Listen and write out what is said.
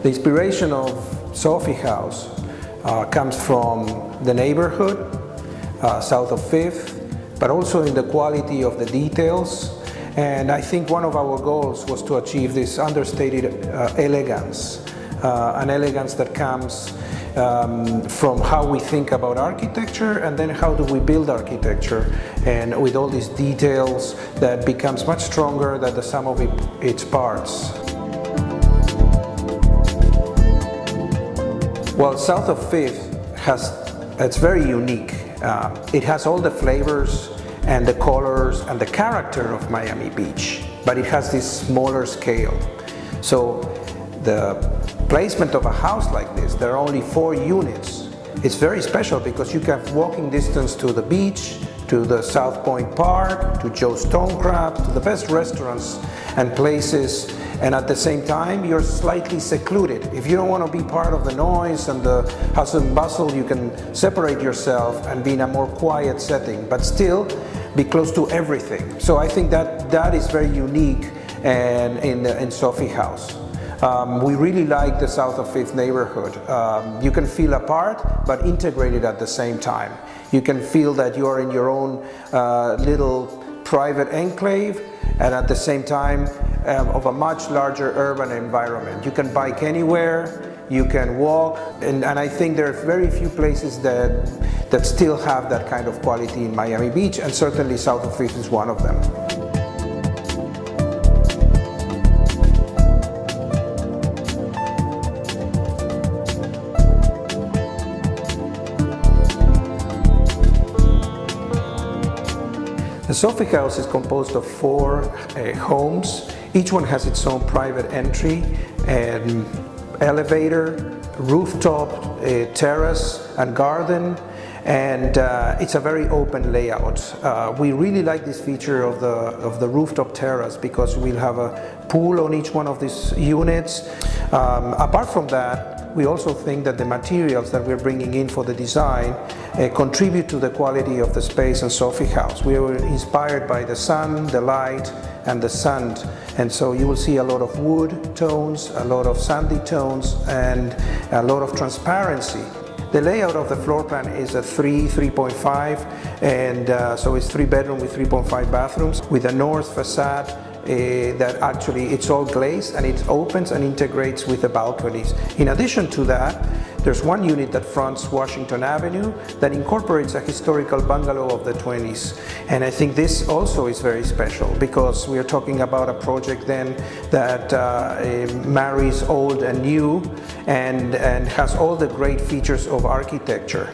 The inspiration of Sofi house comes from the neighborhood south of 5th, but also in the quality of the details. And I think one of our goals was to achieve this understated elegance, an elegance that comes from how we think about architecture, and then how do we build architecture, and with all these details that becomes much stronger than the sum of its parts. Well, south of 5th it's very unique. It has all the flavors and the colors and the character of Miami Beach, but it has this smaller scale. So the placement of a house like this, there are only 4 units. It's very special because you have walking distance to the beach, to the South Point Park, to Joe's Stone Crab, to the best restaurants and places, and at the same time you're slightly secluded. If you don't want to be part of the noise and the hustle and bustle, you can separate yourself and be in a more quiet setting, but still be close to everything. So I think that is very unique and in Sofi house. We really like the south of 5th neighborhood. You can feel apart but integrated at the same time. You can feel that you are in your own little private enclave, and at the same time of a much larger urban environment. You can bike anywhere, you can walk, and I think there are very few places that still have that kind of quality in Miami Beach, and certainly south of 5th is one of them. The Sofi house is composed of 4 homes. Each one has its own private entry and elevator, rooftop, terrace and garden, and it's a very open layout. We really like this feature of the rooftop terrace because we'll have a pool on each one of these units. Apart from that, we also think that the materials that we're bringing in for the design contribute to the quality of the space in Sofi house. We were inspired by the sun, the light, and the sand, and so you will see a lot of wood tones, a lot of sandy tones, and a lot of transparency. The layout of the floor plan is a 3.5, and so it's 3 bedroom with 3.5 bathrooms with a north facade that actually it's all glazed, and it opens and integrates with the balconies. In addition to that, there's one unit that fronts Washington Avenue that incorporates a historical bungalow of the 20s. And I think this also is very special because we are talking about a project then that marries old and new and has all the great features of architecture.